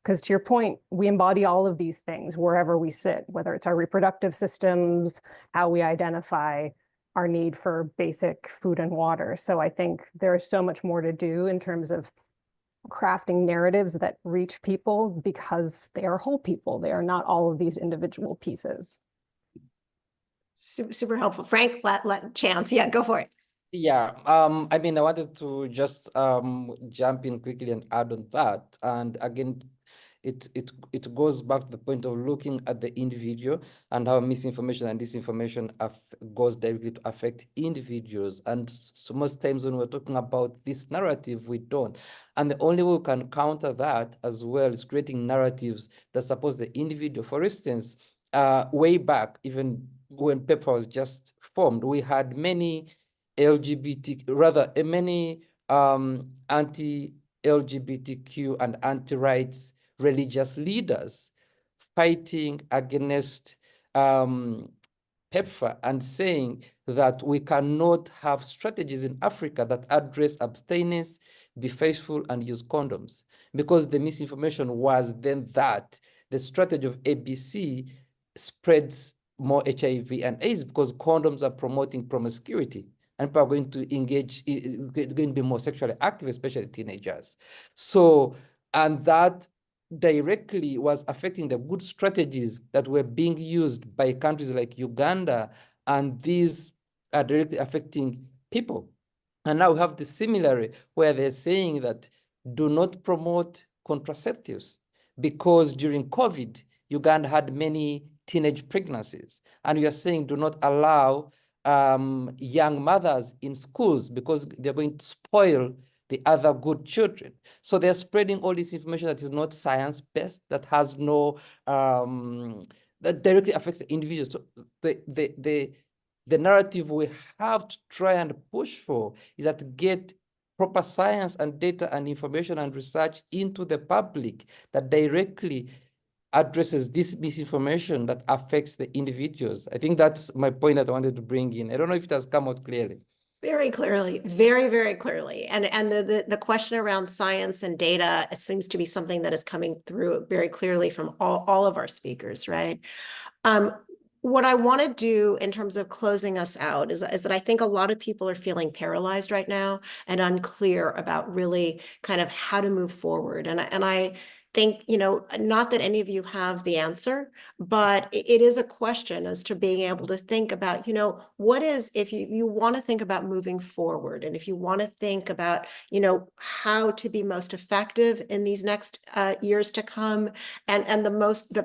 Because to your point, we embody all of these things wherever we sit, whether it's our reproductive systems, how we identify our need for basic food and water. So I think there's so much more to do in terms of crafting narratives that reach people, because they are whole people. They are not all of these individual pieces. Super helpful. Frank, let chance. Yeah, go for it. Yeah, I mean, I wanted to just jump in quickly and add on that. And again, it goes back to the point of looking at the individual and how misinformation and disinformation goes directly to affect individuals. And so most times when we're talking about this narrative, we don't. And the only way we can counter that as well is creating narratives that support the individual. For instance, way back, even when PEPFAR was just formed, we had many many anti-LGBTQ and anti-rights religious leaders fighting against PEPFAR and saying that we cannot have strategies in Africa that address abstinence, be faithful, and use condoms, because the misinformation was then that the strategy of ABC spreads more HIV and AIDS because condoms are promoting promiscuity. And people are going to engage, going to be more sexually active, especially teenagers. So, and that directly was affecting the good strategies that were being used by countries like Uganda, and these are directly affecting people. And now we have the similarity where they're saying that do not promote contraceptives because during COVID, Uganda had many teenage pregnancies. And you're saying do not allow young mothers in schools because they're going to spoil the other good children. So they're spreading all this information that is not science-based, that has no, that directly affects the individual. So the narrative we have to try and push for is that to get proper science and data and information and research into the public that directly addresses this misinformation that affects the individuals. I think that's my point that I wanted to bring in. I don't know if it has come out clearly. Very clearly, very, very clearly. And the question around science and data seems to be something that is coming through very clearly from all of our speakers, right? What I want to do in terms of closing us out is that I think a lot of people are feeling paralyzed right now and unclear about really kind of how to move forward. And I think, you know, not that any of you have the answer, but it is a question as to being able to think about, you know, what is, if you want to think about moving forward, and if you want to think about, you know, how to be most effective in these next years to come, and the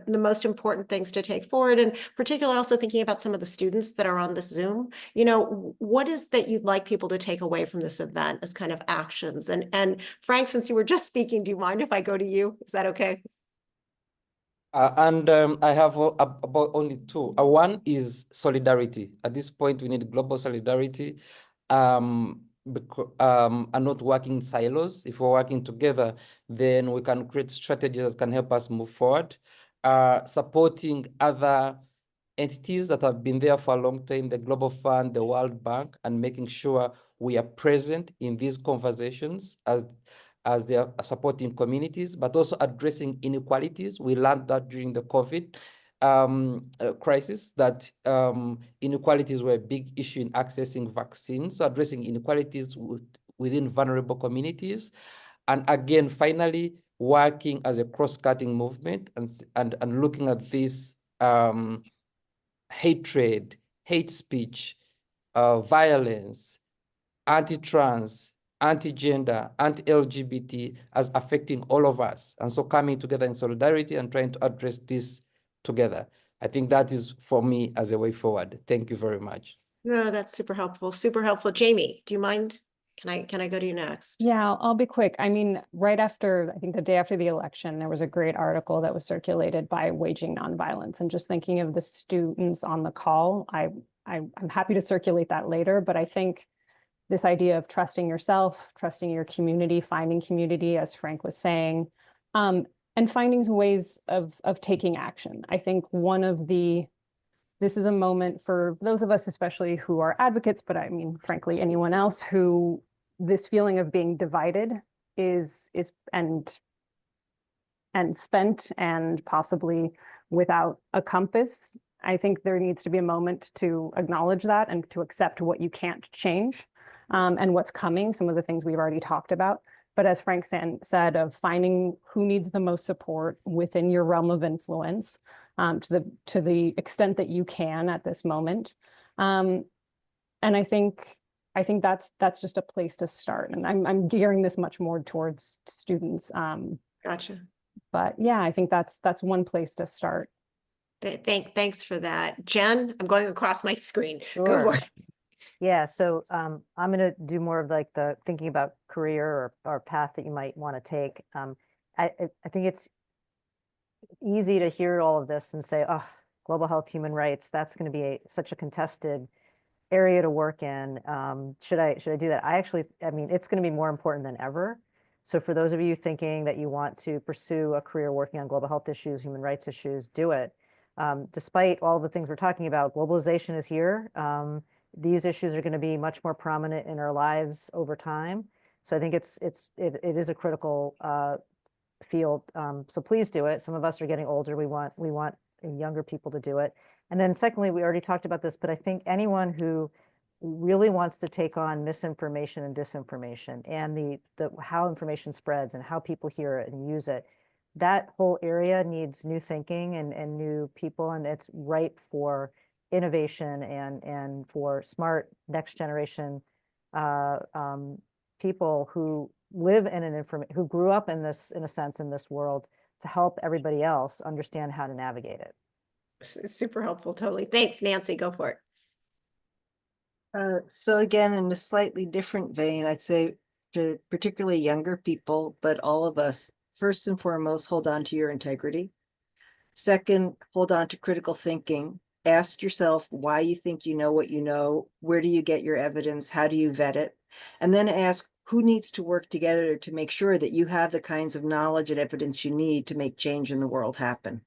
most important things to take forward, and particularly also thinking about some of the students that are on this Zoom, you know, what is that you'd like people to take away from this event as kind of actions? And Frank, since you were just speaking, do you mind if I go to you? Is that okay? I have about only two. One is solidarity. At this point, we need global solidarity, and not working in silos. If we're working together, then we can create strategies that can help us move forward. Supporting other entities that have been there for a long time, the Global Fund, the World Bank, and making sure we are present in these conversations as they are supporting communities, but also addressing inequalities. We learned that during the COVID crisis, that inequalities were a big issue in accessing vaccines. So addressing inequalities within vulnerable communities. And again, finally, working as a cross-cutting movement and looking at this hatred, hate speech, violence, anti-trans, anti-gender, anti-LGBT as affecting all of us. And so coming together in solidarity and trying to address this together. I think that is for me as a way forward. Thank you very much. No, that's super helpful. Super helpful. Jamie, do you mind? Can I go to you next? Yeah, I'll be quick. I mean, right after, I think the day after the election, there was a great article that was circulated by Waging Nonviolence, and just thinking of the students on the call, I'm happy to circulate that later, but I think this idea of trusting yourself, trusting your community, finding community, as Frank was saying, and finding ways of taking action. I think this is a moment for those of us, especially who are advocates, but I mean, frankly, anyone else who this feeling of being divided is and spent and possibly without a compass. I think there needs to be a moment to acknowledge that and to accept what you can't change, and what's coming, some of the things we've already talked about. But as Frank said, of finding who needs the most support within your realm of influence, to the extent that you can at this moment. And I think that's just a place to start. And I'm gearing this much more towards students. Gotcha. But yeah, I think that's one place to start. Thanks for that. Jen, I'm going across my screen. Sure. Go for it. Yeah, so I'm going to do more of like the thinking about career or path that you might want to take. I think it's easy to hear all of this and say, oh, global health, human rights, that's going to be such a contested area to work in. Should I do that? I mean, it's going to be more important than ever. So for those of you thinking that you want to pursue a career working on global health issues, human rights issues, do it. Despite all the things we're talking about, globalization is here. These issues are going to be much more prominent in our lives over time. So I think it is a critical field. So please do it. Some of us are getting older. We want younger people to do it. And then secondly, we already talked about this, but I think anyone who really wants to take on misinformation and disinformation and the how information spreads and how people hear it and use it, that whole area needs new thinking and new people, and it's ripe for innovation and for smart next generation people who live in who grew up in this, in a sense, in this world, to help everybody else understand how to navigate it. Super helpful, totally. Thanks, Nancy, go for it. So again, in a slightly different vein, I'd say to particularly younger people, but all of us, first and foremost, hold on to your integrity. Second, hold on to critical thinking. Ask yourself why you think you know what you know. Where do you get your evidence? How do you vet it? And then ask who needs to work together to make sure that you have the kinds of knowledge and evidence you need to make change in the world happen.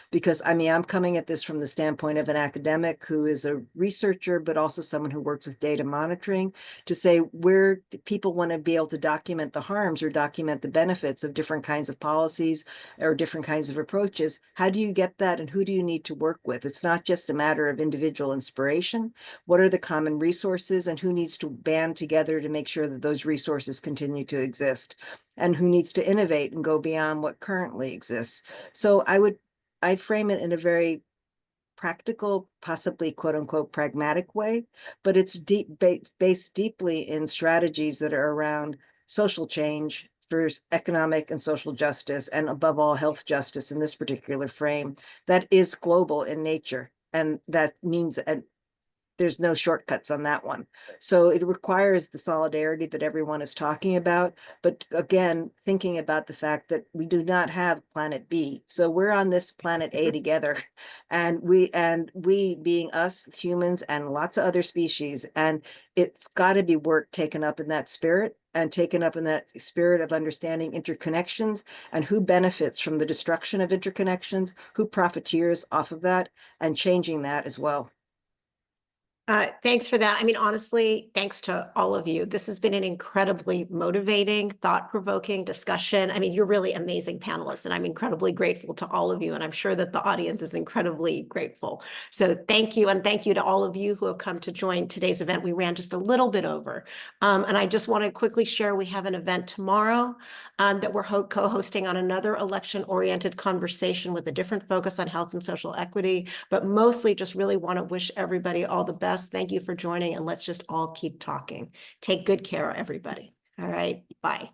Because I mean, I'm coming at this from the standpoint of an academic who is a researcher, but also someone who works with data monitoring, to say where people want to be able to document the harms or document the benefits of different kinds of policies or different kinds of approaches. How do you get that, and who do you need to work with? It's not just a matter of individual inspiration. What are the common resources, and who needs to band together to make sure that those resources continue to exist? And who needs to innovate and go beyond what currently exists? So I frame it in a very practical, possibly quote unquote pragmatic way, but it's based deeply in strategies that are around social change for economic and social justice, and above all, health justice in this particular frame that is global in nature. And that means there's no shortcuts on that one. So it requires the solidarity that everyone is talking about. But again, thinking about the fact that we do not have planet B. So we're on this planet A together, and we being us humans and lots of other species. And it's got to be work taken up in that spirit, and taken up in that spirit of understanding interconnections and who benefits from the destruction of interconnections, who profiteers off of that, and changing that as well. Thanks for that. I mean, honestly, thanks to all of you. This has been an incredibly motivating, thought-provoking discussion. I mean, you're really amazing panelists, and I'm incredibly grateful to all of you, and I'm sure that the audience is incredibly grateful. So thank you, and thank you to all of you who have come to join today's event. We ran just a little bit over. And I just want to quickly share, we have an event tomorrow that we're co-hosting on another election-oriented conversation with a different focus on health and social equity, but mostly just really want to wish everybody all the best. Thank you for joining, and let's just all keep talking. Take good care, everybody. All right, bye.